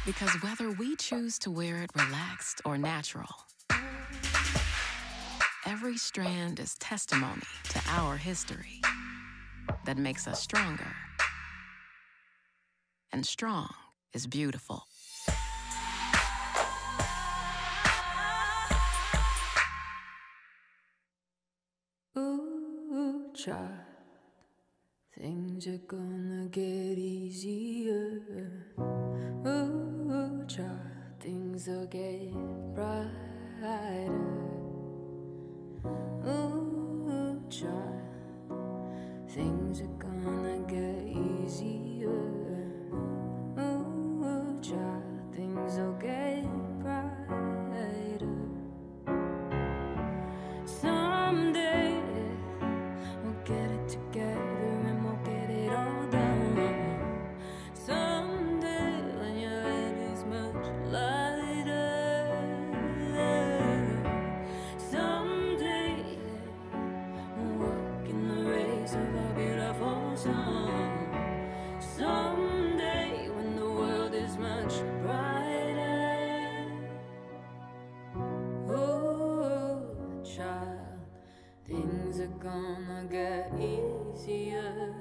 Because whether we choose to wear it relaxed or natural, every strand is testimony to our history that makes us stronger. And strong is beautiful. Ooh, child, things are gonna get easier. Ooh, child, things will get brighter. Ooh, child, things are gonna get easier. Ooh, child, things will get brighter. Someday we'll get it together and we'll get it all done. Someday when your head is much lighter. Someday we'll walk in the rays of our beautiful sun. Someday when the world is much brighter. Oh, child, things are gonna get easier.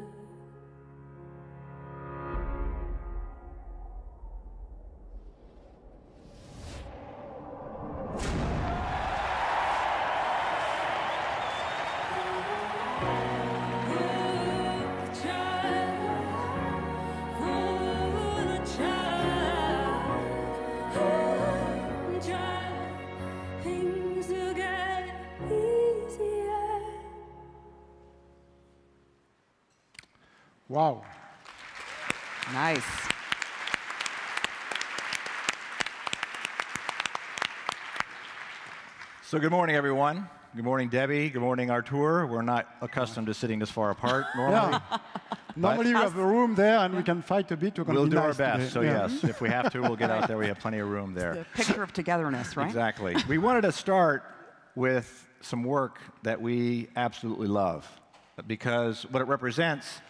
Wow. Nice. So good morning, everyone. Good morning, Debbie. Good morning, Artur. We're not accustomed to sitting this far apart normally. Yeah. Normally we have a room there and we can fight a bit. We'll do our best. Today. So yes, if we have to, we'll get out there. We have plenty of room there. The picture of togetherness, right? Exactly. We wanted to start with some work that we absolutely love, because what it represents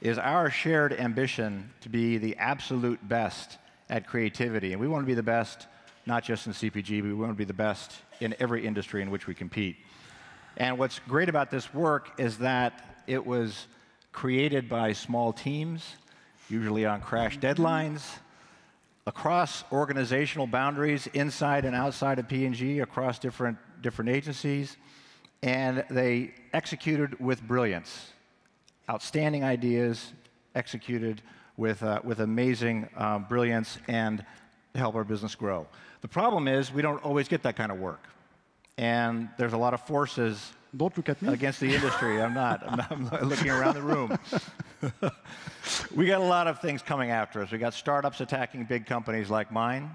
is our shared ambition to be the absolute best at creativity. And we want to be the best, not just in CPG, but we want to be the best in every industry in which we compete. And what's great about this work is that it was created by small teams, usually on crash deadlines, across organizational boundaries, inside and outside of P&G, across different agencies, and they executed with brilliance. Outstanding ideas executed with amazing brilliance and help our business grow. The problem is we don't always get that kind of work. And there's a lot of forces Don't look at me. against the industry. I'm looking around the room. We got a lot of things coming after us. We got startups attacking big companies like mine.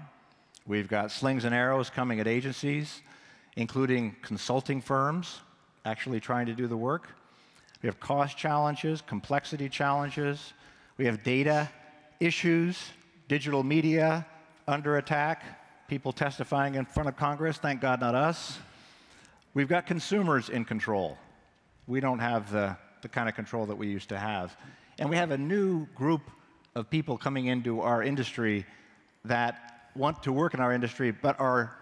We've got slings and arrows coming at agencies, including consulting firms actually trying to do the work. We have cost challenges, complexity challenges. We have data issues, digital media under attack, people testifying in front of Congress, thank God not us. We've got consumers in control. We don't have the kind of control that we used to have. And we have a new group of people coming into our industry that want to work in our industry but are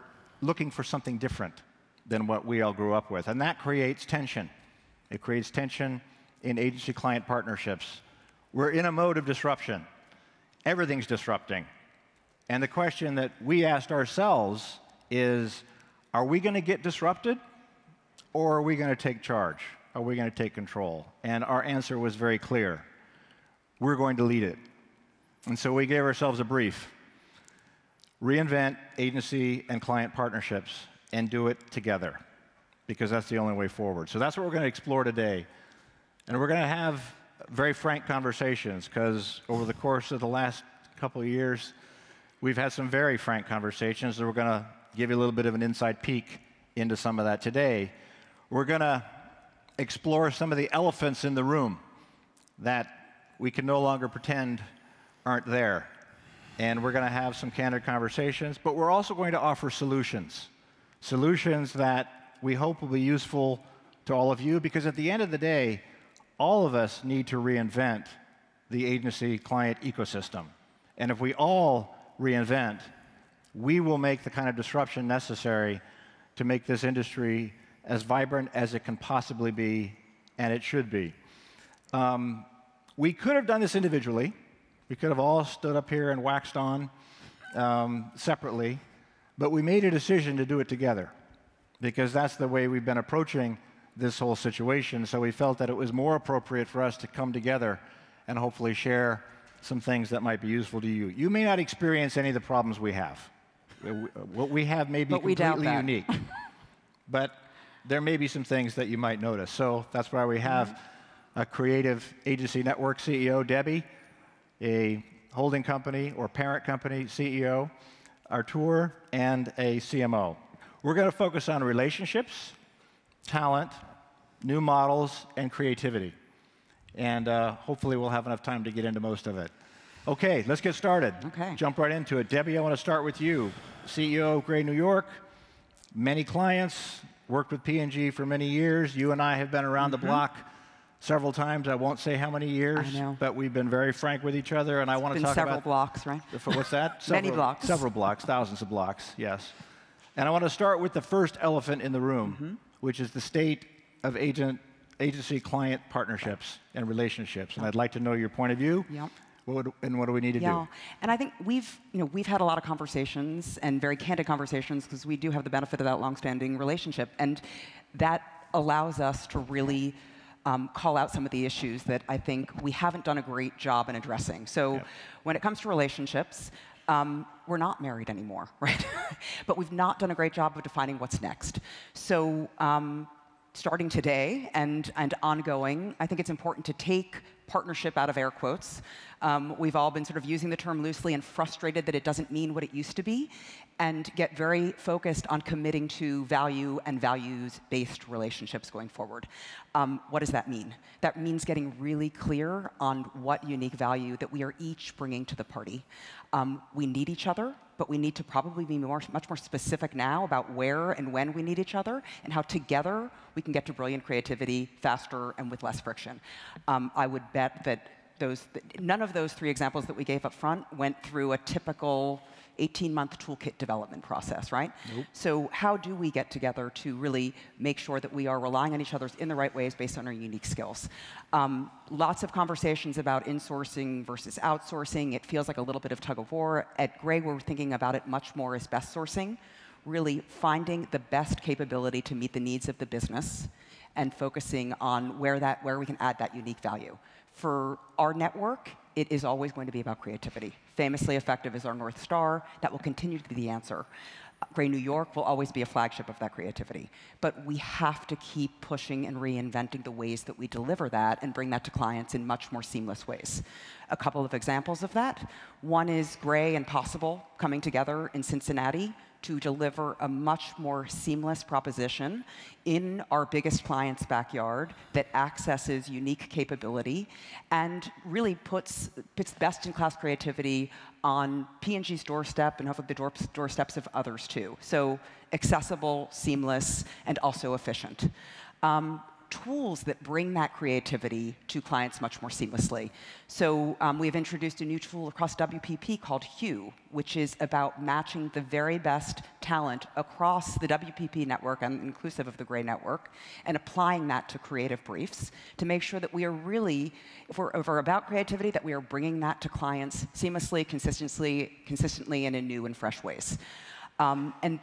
looking for something different than what we all grew up with. And that creates tension. It creates tension in agency-client partnerships. We're in a mode of disruption. Everything's disrupting. And the question that we asked ourselves is, are we going to get disrupted, or are we going to take charge? Are we going to take control? And our answer was very clear. We're going to lead it. And so we gave ourselves a brief. Reinvent agency and client partnerships and do it together, because that's the only way forward. So that's what we're going to explore today. And we're going to have very frank conversations, because over the course of the last couple of years, we've had some very frank conversations, and we're going to give you a little bit of an inside peek into some of that today. We're going to explore some of the elephants in the room that we can no longer pretend aren't there. And we're going to have some candid conversations, but we're also going to offer solutions. Solutions that we hope will be useful to all of you, because at the end of the day, all of us need to reinvent the agency client ecosystem. And if we all Reinvent, we will make the kind of disruption necessary to make this industry as vibrant as it can possibly be, and it should be. We could have done this individually. We could have all stood up here and waxed on separately, but we made a decision to do it together because that's the way we've been approaching this whole situation. So we felt that it was more appropriate for us to come together and hopefully share some things that might be useful to you. You may not experience any of the problems we have. What we have may be completely unique, but there may be some things that you might notice. So that's why we have a creative agency network CEO, Debby, a holding company or parent company CEO, Artur, and a CMO. We're going to focus on relationships, talent, new models, and creativity. And hopefully we'll have enough time to get into most of it. Okay, let's get started. Okay. Jump right into it. Debby, I want to start with you. CEO of Gray New York, many clients, worked with P&G for many years. You and I have been around the block several times. I won't say how many years, but we've been very frank with each other. And I want to talk about several blocks, right? What's that? Many blocks. Several blocks, thousands of blocks, yes. And I want to start with the first elephant in the room, which is the state of agency-client partnerships and relationships. And I'd like to know your point of view. Yep. And what do we need to do? And I think we've had a lot of conversations and very candid conversations because we do have the benefit of that longstanding relationship, and that allows us to really call out some of the issues that I think we haven't done a great job in addressing. So when it comes to relationships, we're not married anymore, right? But we've not done a great job of defining what's next. So starting today and ongoing, I think it's important to take partnership out of air quotes. We've all been sort of using the term loosely and frustrated that it doesn't mean what it used to be, and get very focused on committing to value and values-based relationships going forward. What does that mean? That means getting really clear on what unique value that we are each bringing to the party. We need each other, but we need to probably be much more specific now about where and when we need each other, and how together we can get to brilliant creativity faster and with less friction. I would bet that none of those three examples that we gave up front went through a typical 18-month toolkit development process, right? Nope. So how do we get together to really make sure that we are relying on each other in the right ways based on our unique skills? Lots of conversations about insourcing versus outsourcing. It feels like a little bit of tug of war. At Gray, we're thinking about it much more as best sourcing, really finding the best capability to meet the needs of the business and focusing on where we can add that unique value. For our network, it is always going to be about creativity. Famously effective is our North Star. That will continue to be the answer. Gray New York will always be a flagship of that creativity. But we have to keep pushing and reinventing the ways that we deliver that and bring that to clients in much more seamless ways. A couple of examples of that. One is Gray and Possible coming together in Cincinnati to deliver a much more seamless proposition in our biggest client's backyard that accesses unique capability and really puts best-in-class creativity on P&G's doorstep and hopefully the doorsteps of others too. So accessible, seamless, and also efficient. Tools that bring that creativity to clients much more seamlessly. So we've introduced a new tool across WPP called Hue, which is about matching the very best talent across the WPP network, and inclusive of the Gray network, and applying that to creative briefs to make sure that we are really, if we're about creativity, that we are bringing that to clients seamlessly, consistently, and in new and fresh ways. And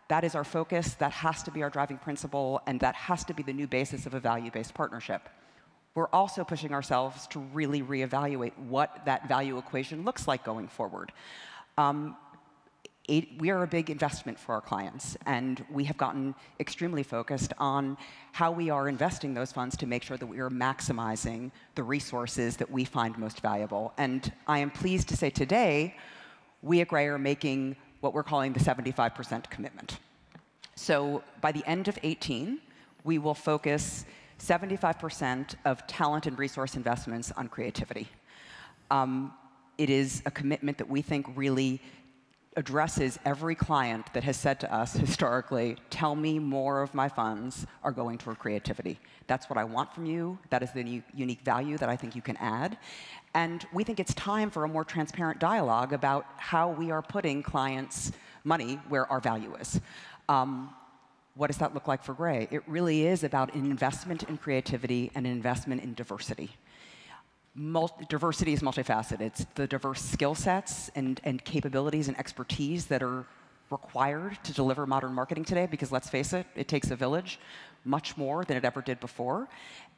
that is our focus, that has to be our driving principle, and that has to be the new basis of a value-based partnership. We're also pushing ourselves to really reevaluate what that value equation looks like going forward. We are a big investment for our clients, and we have gotten extremely focused on how we are investing those funds to make sure that we are maximizing the resources that we find most valuable. And I am pleased to say today, we at Gray are making what we're calling the 75% commitment. So by the end of 2018, we will focus 75% of talent and resource investments on creativity. It is a commitment that we think really addresses every client that has said to us historically, tell me more of my funds are going toward creativity. That's what I want from you. That is the unique value that I think you can add. And we think it's time for a more transparent dialogue about how we are putting clients' money where our value is. What does that look like for Gray? It really is about an investment in creativity and an investment in diversity. Diversity is multifaceted. It's the diverse skill sets and capabilities and expertise that are required to deliver modern marketing today, because let's face it, it takes a village, much more than it ever did before,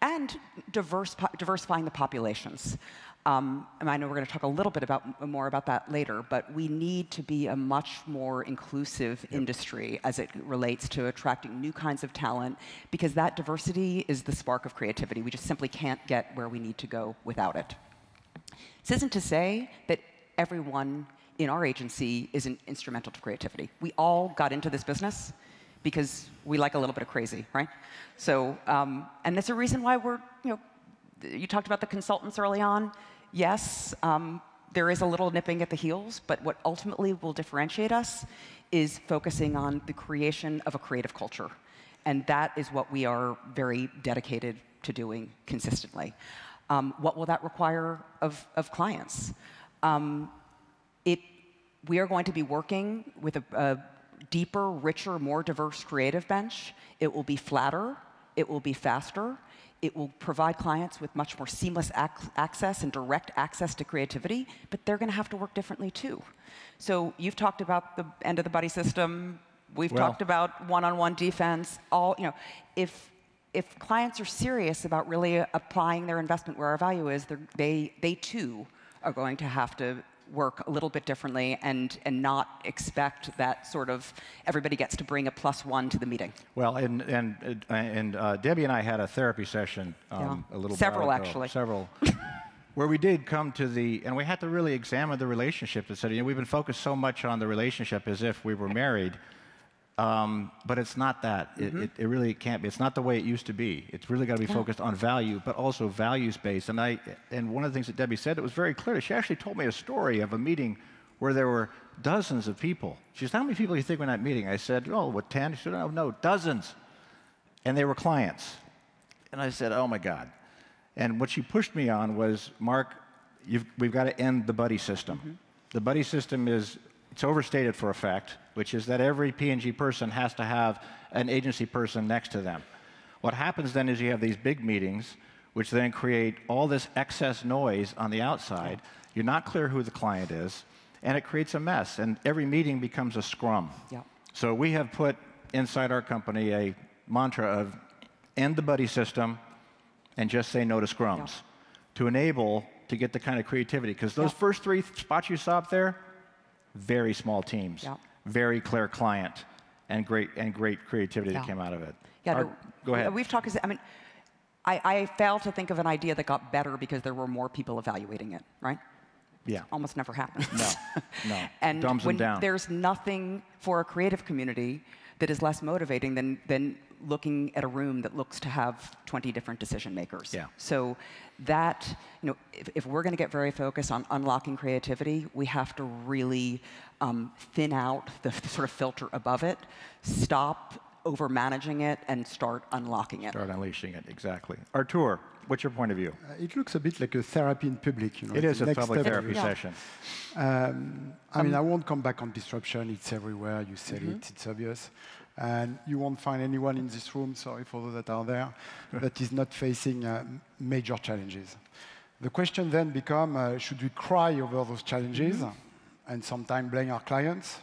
and diversifying the populations. And I know we're going to talk a little bit more about that later, but we need to be a much more inclusive industry as it relates to attracting new kinds of talent, because that diversity is the spark of creativity. We just simply can't get where we need to go without it. This isn't to say that everyone in our agency isn't instrumental to creativity. We all got into this business because we like a little bit of crazy, right? So, and that's a reason why we're, you talked about the consultants early on. Yes, there is a little nipping at the heels, but what ultimately will differentiate us is focusing on the creation of a creative culture. And that is what we are very dedicated to doing consistently. What will that require of clients? We are going to be working with a deeper, richer, more diverse creative bench. It will be flatter. It will be faster. It will provide clients with much more seamless access and direct access to creativity, but they're going to have to work differently too. So you've talked about the end of the buddy system. We've talked about one-on-one defense. If clients are serious about really applying their investment where our value is, they too are going to have to work a little bit differently and not expect that sort of everybody gets to bring a +1 to the meeting. Well, and Debbie and I had a therapy session a little Several, while ago. actually. Several. Where we did come to and we had to really examine the relationship and said, we've been focused so much on the relationship as if we were married, but it's not that. It really can't be. It's not the way it used to be. It's really got to be focused on value, but also values-based. And one of the things that Debbie said, it was very clear. She actually told me a story of a meeting where there were dozens of people. She said, how many people do you think were in that meeting? I said, 10? She said, no, dozens. And they were clients. And I said, oh my God. And what she pushed me on was, Marc, we've got to end the buddy system. The buddy system it's overstated for effect, which is that every P&G person has to have an agency person next to them. What happens then is you have these big meetings, which then create all this excess noise on the outside. You're not clear who the client is, and it creates a mess. And every meeting becomes a scrum. So we have put inside our company a mantra of end the buddy system and just say no to scrums to enable to get the kind of creativity. Because those first 3 spots you saw up there, very small teams, very clear client, and great creativity that came out of it. Go ahead. We've talked. I fail to think of an idea that got better because there were more people evaluating it, right? Yeah. Almost never happens. No. And dumbs them down. There's nothing for a creative community that is less motivating than looking at a room that looks to have 20 different decision makers. So that, if we're going to get very focused on unlocking creativity, we have to really thin out the sort of filter above it, stop over-managing it, and start unlocking it. Start unleashing it, exactly. Artur, what's your point of view? It looks a bit like a therapy in public. It is a public therapy session. I mean, I won't come back on disruption. It's everywhere. You said it. It's obvious. And you won't find anyone in this room, sorry for those that are there, that is not facing major challenges. The question then becomes, should we cry over those challenges and sometimes blame our clients?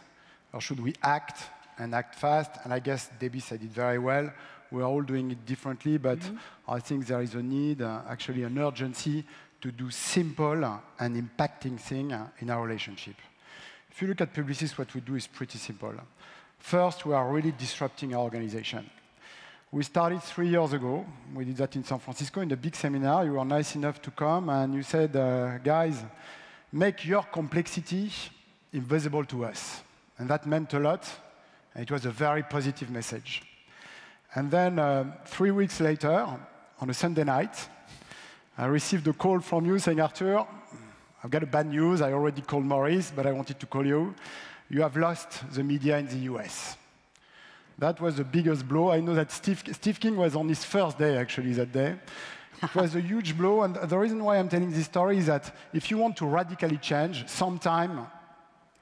Or should we act and act fast? And I guess Debby said it very well. We're all doing it differently, but I think there is a need, actually an urgency, to do simple and impacting things in our relationship. If you look at Publicis, what we do is pretty simple. First, we are really disrupting our organization. We started 3 years ago. We did that in San Francisco in a big seminar. You were nice enough to come, and you said, guys, make your complexity invisible to us. And that meant a lot, and it was a very positive message. And then 3 weeks later, on a Sunday night, I received a call from you saying, Artur, I've got a bad news. I already called Maurice, but I wanted to call you. you have lost the media in the US. That was the biggest blow. I know that Steve King was on his first day, actually, that day. It was a huge blow, and the reason why I'm telling this story is that if you want to radically change, sometime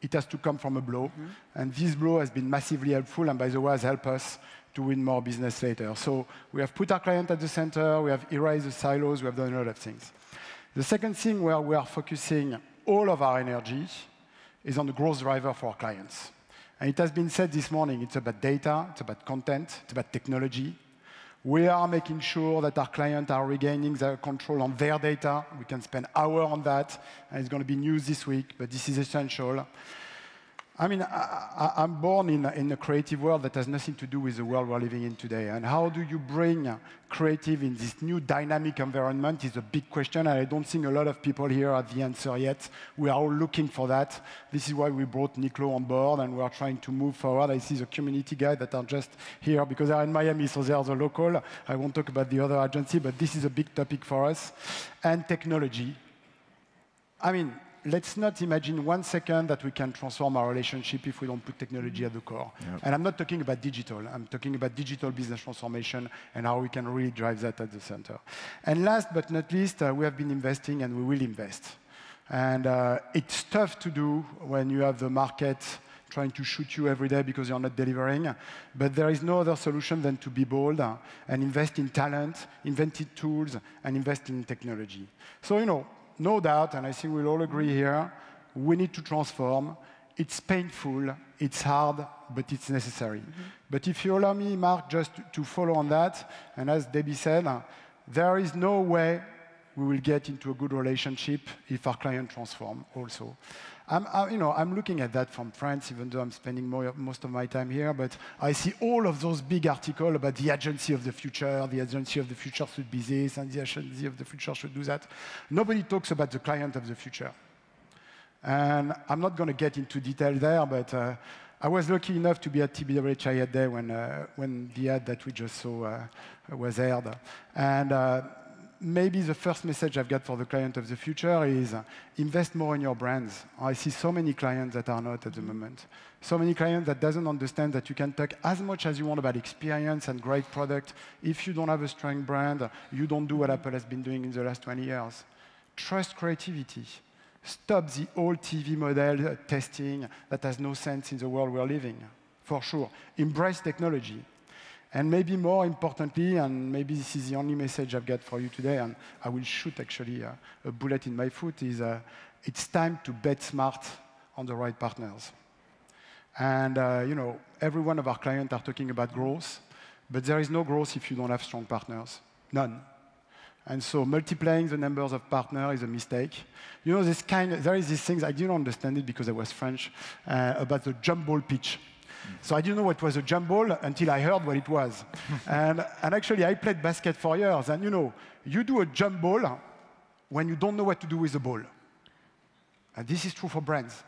it has to come from a blow, and this blow has been massively helpful, and by the way, has helped us to win more business later. So we have put our client at the center, we have erased the silos, we have done a lot of things. The second thing where we are focusing all of our energy is on the growth driver for our clients. And it has been said this morning, it's about data, it's about content, it's about technology. We are making sure that our clients are regaining their control on their data. We can spend hours on that, and it's going to be news this week, but this is essential. I mean, I'm born in a creative world that has nothing to do with the world we're living in today. And how do you bring creative in this new dynamic environment is a big question, and I don't think a lot of people here have the answer yet. We are all looking for that. This is why we brought Nicola on board, and we are trying to move forward. I see the community guys that are just here because they're in Miami, so they are the local. I won't talk about the other agency, but this is a big topic for us. And technology. I mean, let's not imagine 1 second that we can transform our relationship if we don't put technology at the core. Yep. And I'm not talking about digital. I'm talking about digital business transformation and how we can really drive that at the center. And last but not least, we have been investing and we will invest. And it's tough to do when you have the market trying to shoot you every day because you're not delivering. But there is no other solution than to be bold and invest in talent, invent in tools, and invest in technology. So, you know, no doubt, and I think we'll all agree here, we need to transform. It's painful, it's hard, but it's necessary. But if you allow me, Marc, just to follow on that, and as Debby said, there is no way we will get into a good relationship if our client transform also. I'm looking at that from France, even though I'm spending most of my time here, but I see all of those big articles about the agency of the future should be this, and the agency of the future should do that. Nobody talks about the client of the future. And I'm not going to get into detail there, but I was lucky enough to be at TBWHI Ad Day when the ad that we just saw was aired. And maybe the first message I've got for the client of the future is invest more in your brands. I see so many clients that are not at the moment. So many clients that doesn't understand that you can talk as much as you want about experience and great product. If you don't have a strong brand, you don't do what Apple has been doing in the last 20 years. Trust creativity. Stop the old TV model testing that has no sense in the world we're living, for sure. Embrace technology. And maybe more importantly, and maybe this is the only message I've got for you today, and I will shoot actually a bullet in my foot, is it's time to bet smart on the right partners. And every one of our clients are talking about growth, but there is no growth if you don't have strong partners. None. And so multiplying the numbers of partners is a mistake. You know, there is these things, I didn't understand it because I was French, about the jump ball pitch. So I didn't know what was a jump ball until I heard what it was. and actually, I played basket for years. And you do a jump ball when you don't know what to do with the ball. And this is true for brands.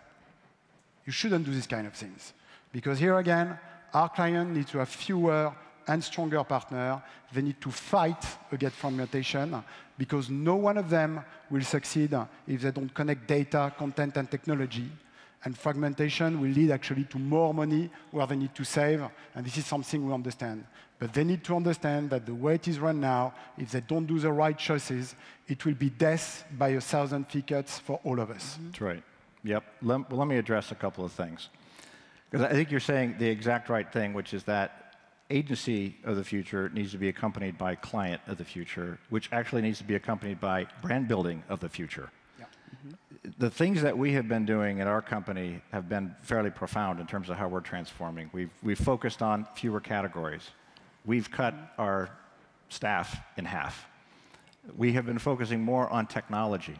You shouldn't do these kind of things. Because here again, our client needs to have fewer and stronger partners. They need to fight against fragmentation because no one of them will succeed if they don't connect data, content, and technology. And fragmentation will lead actually to more money where they need to save, and this is something we understand. But they need to understand that the way it is run now, if they don't do the right choices, it will be death by 1,000 tickets for all of us. That's right. Yep. Let me address a couple of things. Because I think you're saying the exact right thing, which is that agency of the future needs to be accompanied by client of the future, which actually needs to be accompanied by brand building of the future. The things that we have been doing at our company have been fairly profound in terms of how we're transforming. We've focused on fewer categories. We've cut our staff in half. We have been focusing more on technology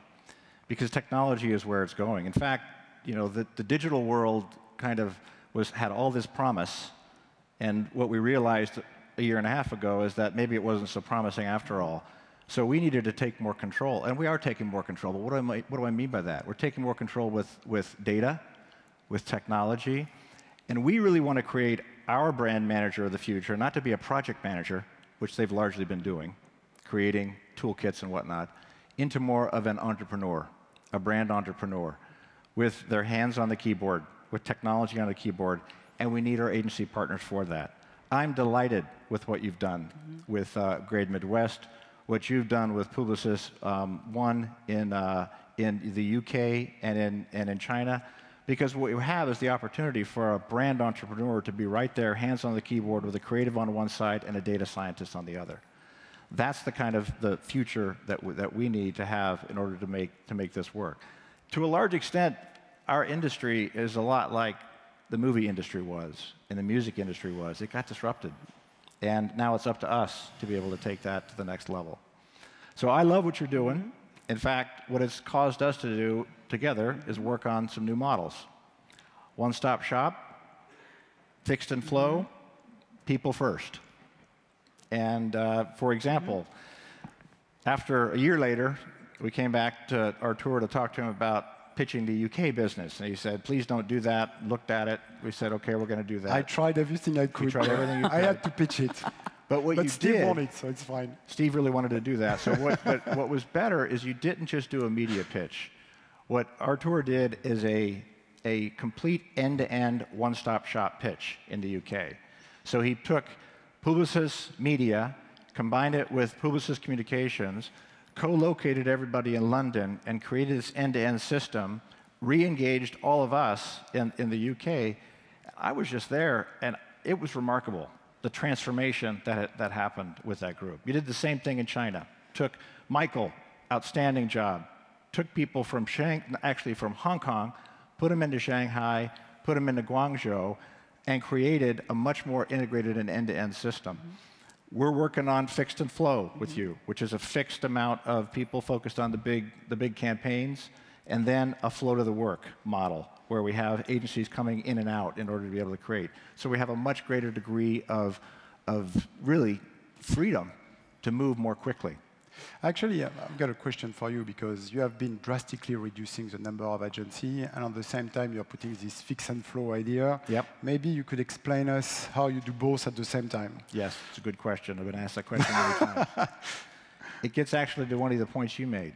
because technology is where it's going. In fact, the digital world kind of had all this promise, and what we realized a year and a half ago is that maybe it wasn't so promising after all. So we needed to take more control, and we are taking more control. But what do I mean by that? We're taking more control with data, with technology, and we really want to create our brand manager of the future, not to be a project manager, which they've largely been doing, creating toolkits and whatnot, into more of an entrepreneur, a brand entrepreneur, with their hands on the keyboard, with technology on a keyboard, and we need our agency partners for that. I'm delighted with what you've done with Grade Midwest, what you've done with Publicis, one in the UK and in China, because what you have is the opportunity for a brand entrepreneur to be right there, hands on the keyboard, with a creative on one side and a data scientist on the other. That's the kind of the future that we need to have in order to make this work. To a large extent, our industry is a lot like the movie industry was and the music industry was. It got disrupted. And now it's up to us to be able to take that to the next level. So I love what you're doing. In fact, what it's caused us to do together is work on some new models. One-stop shop, fixed and flow, people first. And for example, after a year later, we came back to our tour to talk to him about pitching the UK business. And he said, please don't do that. Looked at it. We said, OK, we're going to do that. I tried everything I could. You tried everything you could. I had to pitch it. But what you Steve did, wanted it, so it's fine. Steve really wanted to do that. So what was better is you didn't just do a media pitch. What Artur did is a complete end-to-end one-stop shop pitch in the UK. So he took Publicis Media, combined it with Publicis Communications, co-located everybody in London, and created this end-to-end system, re-engaged all of us in the UK. I was just there, and it was remarkable, the transformation that happened with that group. You did the same thing in China. Took Michael, outstanding job. Took people from from Hong Kong, put them into Shanghai, put them into Guangzhou, and created a much more integrated and end-to-end system. We're working on fixed and flow with you, which is a fixed amount of people focused on the big campaigns, and then a flow to the work model, where we have agencies coming in and out in order to be able to create. So we have a much greater degree of really freedom to move more quickly. Actually, I've got a question for you, because you have been drastically reducing the number of agencies, and at the same time, you're putting this fix and flow idea. Yep. Maybe you could explain us how you do both at the same time. Yes, it's a good question. I've been asked that question many times. It gets actually to one of the points you made.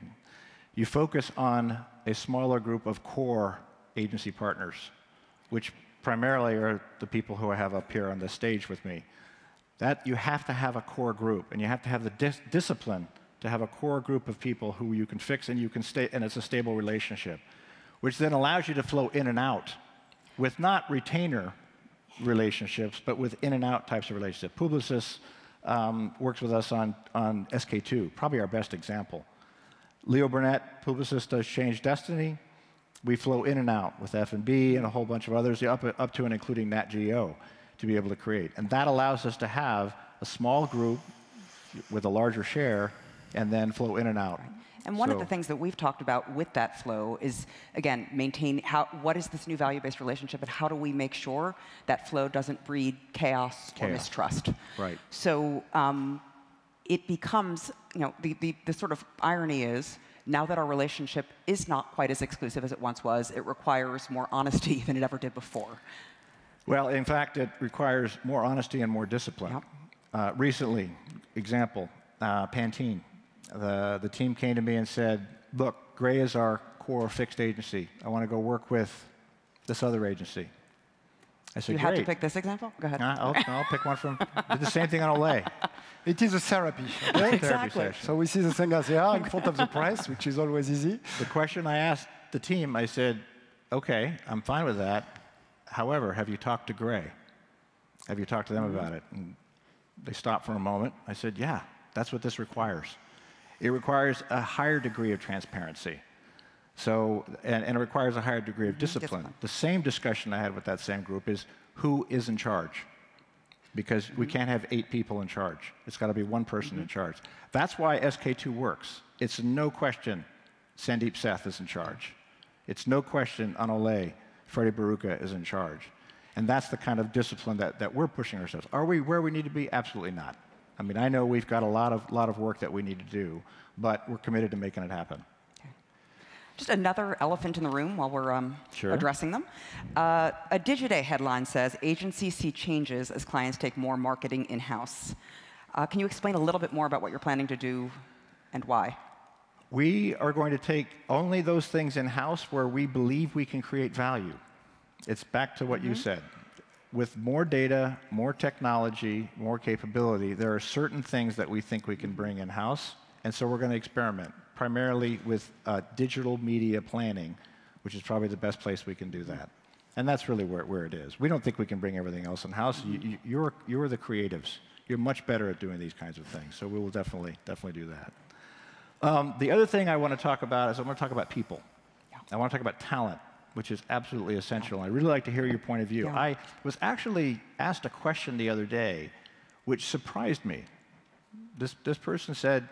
You focus on a smaller group of core agency partners, which primarily are the people who I have up here on the stage with me. That you have to have a core group, and you have to have the discipline to have a core group of people who you can fix and you can stay, and it's a stable relationship, which then allows you to flow in and out with not retainer relationships, but with in and out types of relationships. Publicis works with us on SK2, probably our best example. Leo Burnett, Publicis does Change Destiny. We flow in and out with F&B and a whole bunch of others, up to and including Nat Geo, to be able to create. And that allows us to have a small group with a larger share and then flow in and out. And one of the things that we've talked about with that flow is, again, maintain what is this new value-based relationship, and how do we make sure that flow doesn't breed chaos or mistrust. Right. So it becomes, the sort of irony is, now that our relationship is not quite as exclusive as it once was, it requires more honesty than it ever did before. Well, in fact, it requires more honesty and more discipline. Yep. Recently, example, Pantene. The team came to me and said, look, Gray is our core fixed agency. I want to go work with this other agency. I said, you great. have to pick this example? Go ahead. I'll pick one from, did the same thing on Olay. It is a therapy. Exactly. So we see the thing as they are in front of the press, which is always easy. The question I asked the team, I said, OK, I'm fine with that. However, have you talked to Gray? Have you talked to them about it? And they stopped for a moment. I said, yeah, that's what this requires. It requires a higher degree of transparency. So, and it requires a higher degree of discipline. The same discussion I had with that same group is, who is in charge? Because we can't have 8 people in charge. It's got to be one person in charge. That's why SK2 works. It's no question Sandeep Seth is in charge. It's no question on Olay, Freddie Baruka is in charge. And that's the kind of discipline that we're pushing ourselves. Are we where we need to be? Absolutely not. I mean, I know we've got a lot of work that we need to do, but we're committed to making it happen. Okay. Just another elephant in the room while we're addressing them. A Digiday headline says, agencies see changes as clients take more marketing in-house. Can you explain a little bit more about what you're planning to do and why? We are going to take only those things in-house where we believe we can create value. It's back to what you said. With more data, more technology, more capability, there are certain things that we think we can bring in-house, and so we're going to experiment, primarily with digital media planning, which is probably the best place we can do that. And that's really where it is. We don't think we can bring everything else in-house. You're the creatives. You're much better at doing these kinds of things, so we will definitely do that. The other thing I want to talk about is I want to talk about people. Yeah. I want to talk about talent, which is absolutely essential. I'd really like to hear your point of view. Yeah. I was actually asked a question the other day, which surprised me. This person said,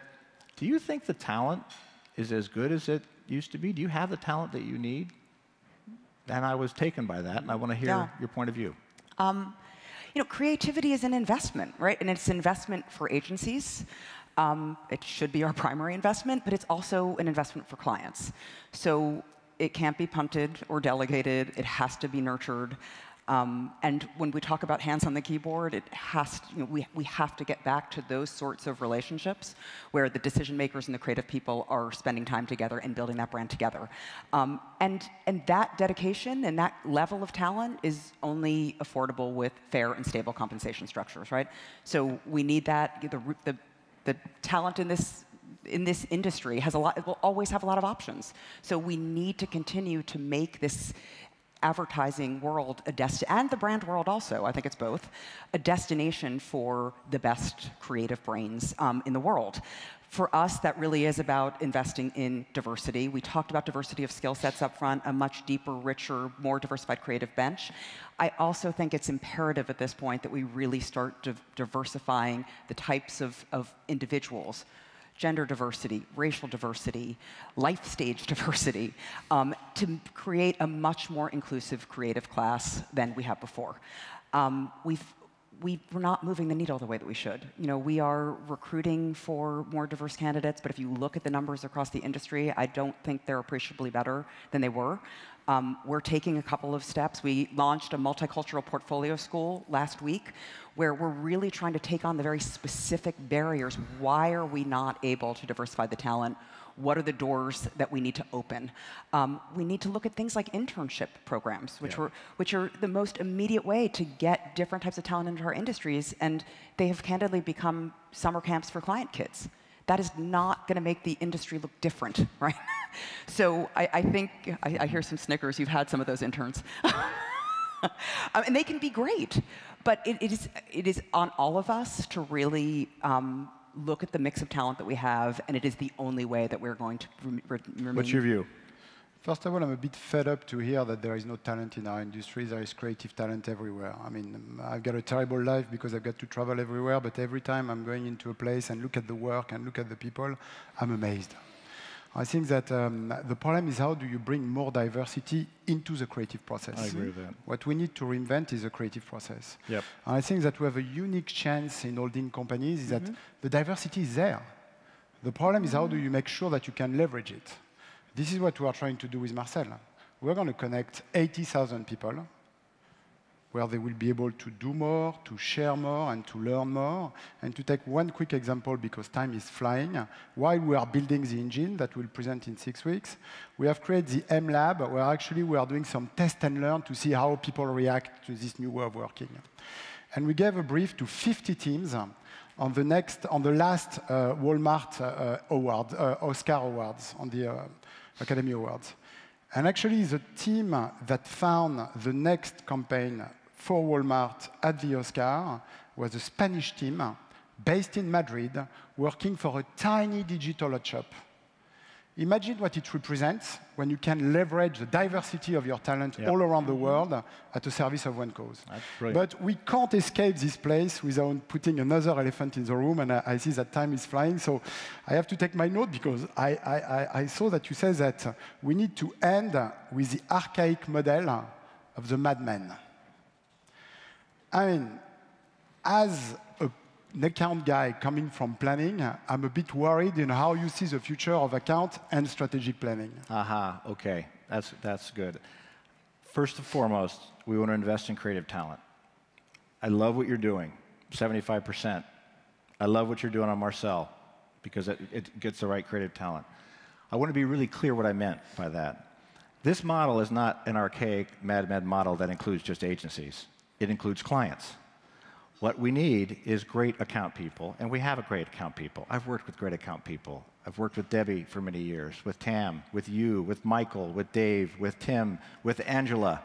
do you think the talent is as good as it used to be? Do you have the talent that you need? And I was taken by that, and I want to hear your point of view. Creativity is an investment, right? And it's an investment for agencies. It should be our primary investment, but it's also an investment for clients. So it can't be punted or delegated. It has to be nurtured. And when we talk about hands on the keyboard, it has to, we have to get back to those sorts of relationships where the decision makers and the creative people are spending time together and building that brand together. And that dedication and that level of talent is only affordable with fair and stable compensation structures, right? So we need that. The talent in this industry has it will always have a lot of options. So we need to continue to make this advertising world and the brand world also, I think it's both, a destination for the best creative brains in the world. For us, that really is about investing in diversity. We talked about diversity of skill sets up front, a much deeper, richer, more diversified creative bench. I also think it's imperative at this point that we really start diversifying the types of individuals, gender diversity, racial diversity, life stage diversity, to create a much more inclusive creative class than we have before. We're not moving the needle the way that we should. We are recruiting for more diverse candidates, but if you look at the numbers across the industry, I don't think they're appreciably better than they were. We're taking a couple of steps. We launched a multicultural portfolio school last week where we're really trying to take on the very specific barriers. Why are we not able to diversify the talent? What are the doors that we need to open? We need to look at things like internship programs, which are the most immediate way to get different types of talent into our industries, and they have candidly become summer camps for client kids. That is not going to make the industry look different, right? So I think, I hear some snickers, you've had some of those interns. And they can be great, but it is on all of us to really look at the mix of talent that we have, and it is the only way that we're going to remain. What's your view? First of all, I'm a bit fed up to hear that there is no talent in our industry. There is creative talent everywhere. I mean, I've got a terrible life because I've got to travel everywhere, but every time I'm going into a place and look at the work and look at the people, I'm amazed. I think that the problem is how do you bring more diversity into the creative process? I agree with that. What we need to reinvent is a creative process. Yep. And I think that we have a unique chance in holding companies is that the diversity is there. The problem is how do you make sure that you can leverage it? This is what we are trying to do with Marcel. We're going to connect 80,000 people where they will be able to do more, to share more, and to learn more. And to take one quick example, because time is flying, while we are building the engine that we'll present in 6 weeks, we have created the M Lab, where actually we are doing some test and learn to see how people react to this new way of working. And we gave a brief to 50 teams on the last Walmart Oscar Awards, on the Academy Awards. And actually, the team that found the next campaign for Walmart at the Oscar was a Spanish team based in Madrid, working for a tiny digital hot shop. Imagine what it represents when you can leverage the diversity of your talent all around the world at the service of one cause. But we can't escape this place without putting another elephant in the room, and I see that time is flying, so I have to take my note because I saw that you said that we need to end with the archaic model of the madman. I mean, as an account guy coming from planning, I'm a bit worried in how you see the future of account and strategic planning. Okay, that's good. First and foremost, we want to invest in creative talent. I love what you're doing, 75%. I love what you're doing on Marcel, because it gets the right creative talent. I want to be really clear what I meant by that. This model is not an archaic Mad Men model that includes just agencies. It includes clients. What we need is great account people, and we have a great account people. I've worked with great account people. I've worked with Debby for many years, with Tam, with you, with Michael, with Dave, with Tim, with Angela,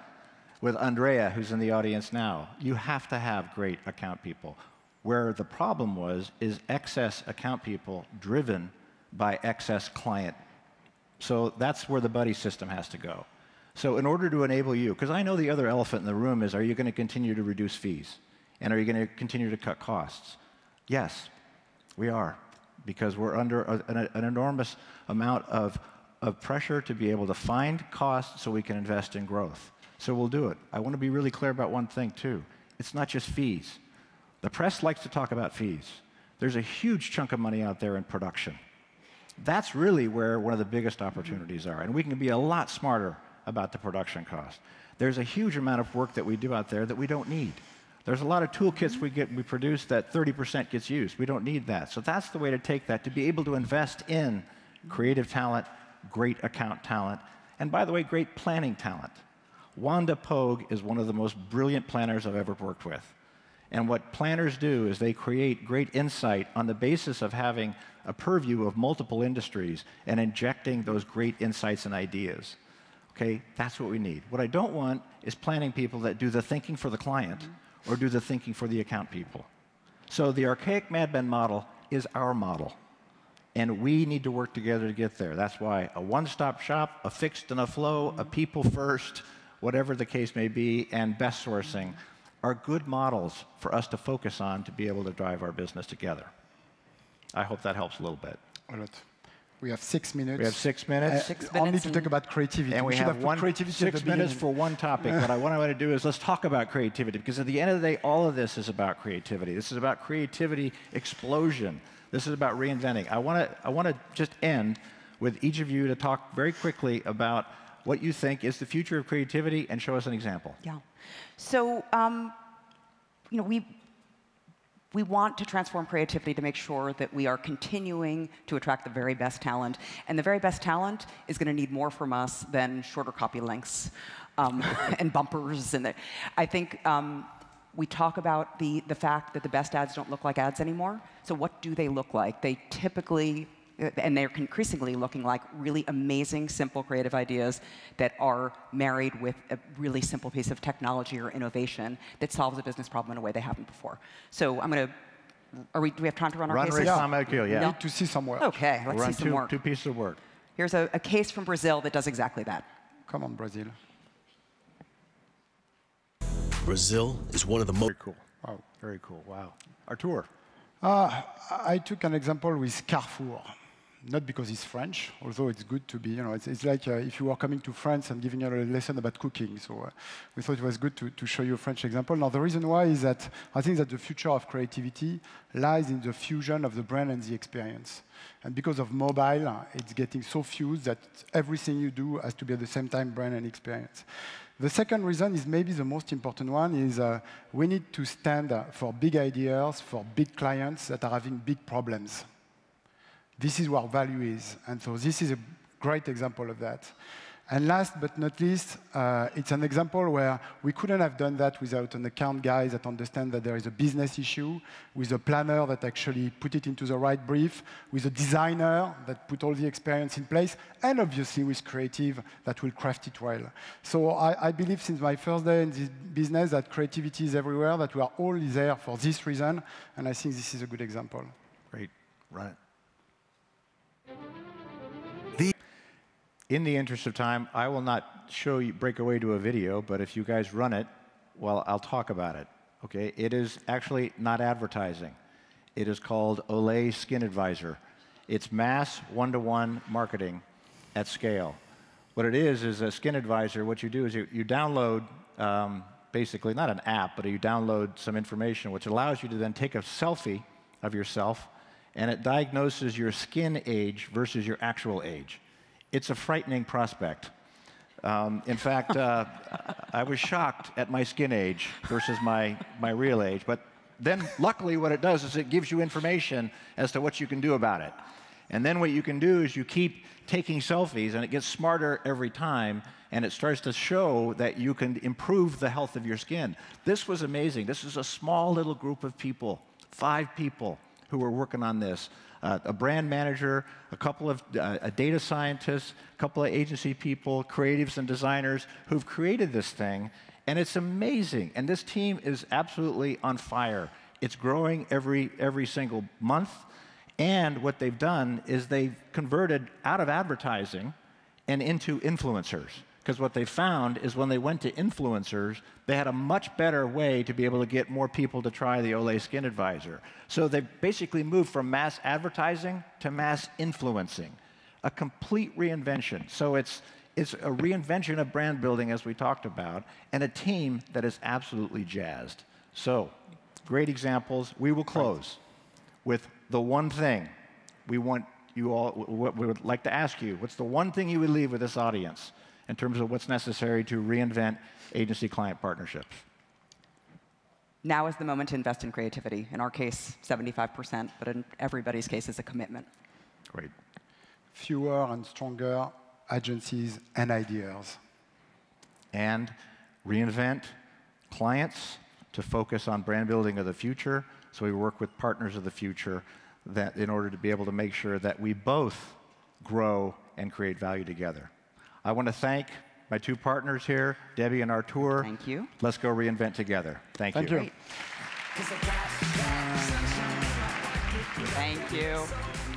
with Andrea, who's in the audience now. You have to have great account people. Where the problem is excess account people driven by excess client. So that's where the buddy system has to go. So in order to enable you, because I know the other elephant in the room is, are you going to continue to reduce fees? And are you going to continue to cut costs? Yes, we are, because we're under an enormous amount of pressure to be able to find costs so we can invest in growth. So we'll do it. I want to be really clear about one thing, too. It's not just fees. The press likes to talk about fees. There's a huge chunk of money out there in production. That's really where one of the biggest opportunities are, and we can be a lot smarter about the production cost. There's a huge amount of work that we do out there that we don't need. There's a lot of toolkits we produce that 30% gets used. We don't need that. So that's the way to take that, to be able to invest in creative talent, great account talent, and by the way, great planning talent. Wanda Pogue is one of the most brilliant planners I've ever worked with. And what planners do is they create great insight on the basis of having a purview of multiple industries and injecting those great insights and ideas. Okay, that's what we need. What I don't want is planning people that do the thinking for the client or do the thinking for the account people. So the archaic Mad Men model is our model. And we need to work together to get there. That's why a one-stop shop, a fixed and a flow, a people first, whatever the case may be, and best sourcing are good models for us to focus on to be able to drive our business together. I hope that helps a little bit. All right. We have 6 minutes. We have 6 minutes. 6 minutes Only to talk about creativity. And we have 6 minutes for one topic. What I want to do is let's talk about creativity, because at the end of the day, all of this is about creativity. This is about creativity explosion. This is about reinventing. I want to just end with each of you to talk very quickly about what you think is the future of creativity and show us an example. Yeah. So, you know, we want to transform creativity to make sure that we are continuing to attract the very best talent. And the very best talent is going to need more from us than shorter copy lengths and bumpers. And I think we talk about the fact that the best ads don't look like ads anymore. So what do they look like? They typically, and they're increasingly looking like really amazing, simple, creative ideas that are married with a really simple piece of technology or innovation that solves a business problem in a way they haven't before. So I'm going to, do we have time to run our cases? We need to see some work. OK, let's see some work. Two pieces of work. Here's a case from Brazil that does exactly that. Come on, Brazil. Brazil is one of the most... Very cool. Oh, very cool. Wow. Artur. I took an example with Carrefour. Not because it's French, although it's good to be, you know, it's like if you were coming to France and giving you a lesson about cooking. So we thought it was good to show you a French example. Now, the reason why is that I think that the future of creativity lies in the fusion of the brand and the experience. And because of mobile, it's getting so fused that everything you do has to be at the same time brand and experience. The second reason is maybe the most important one is we need to stand for big ideas, for big clients that are having big problems. This is where value is. And so this is a great example of that. And last but not least, it's an example where we couldn't have done that without an account guy that understands that there is a business issue, with a planner that actually put it into the right brief, with a designer that put all the experience in place, and obviously with creative that will craft it well. So I believe since my first day in this business that creativity is everywhere, that we are all there for this reason, and I think this is a good example. Great. Run it. In the interest of time, I will not break away to a video, but if you guys run it, well, I'll talk about it. Okay? It is actually not advertising. It is called Olay Skin Advisor. It's mass one-to-one marketing at scale. What it is a Skin Advisor. What you do is you download, basically, not an app, but you download some information, which allows you to then take a selfie of yourself, and it diagnoses your skin age versus your actual age. It's a frightening prospect. In fact, I was shocked at my skin age versus my real age. But then, luckily, what it does is it gives you information as to what you can do about it. And then what you can do is you keep taking selfies, and it gets smarter every time. and it starts to show that you can improve the health of your skin. This was amazing. This is a small little group of people, 5 people who were working on this. A brand manager, a couple of data scientists, a couple of agency people, creatives and designers who've created this thing, and it's amazing. And this team is absolutely on fire. It's growing every single month. And what they've done is they've converted out of advertising and into influencers. Because what they found is when they went to influencers, they had a much better way to be able to get more people to try the Olay Skin Advisor. So they basically moved from mass advertising to mass influencing. A complete reinvention. So it's a reinvention of brand building, as we talked about, and a team that is absolutely jazzed. So, great examples. We will close with the one thing we want you all, what we would like to ask you, what's the one thing you would leave with this audience in terms of what's necessary to reinvent agency-client partnerships? Now is the moment to invest in creativity. In our case, 75%, but in everybody's case, it's a commitment. Great. Fewer and stronger agencies and ideas. And reinvent clients to focus on brand building of the future. So we work with partners of the future that in order to be able to make sure that we both grow and create value together. I want to thank my 2 partners here, Debby and Artur. Thank you. Let's go reinvent together. Thank you. Thank you. Thank you.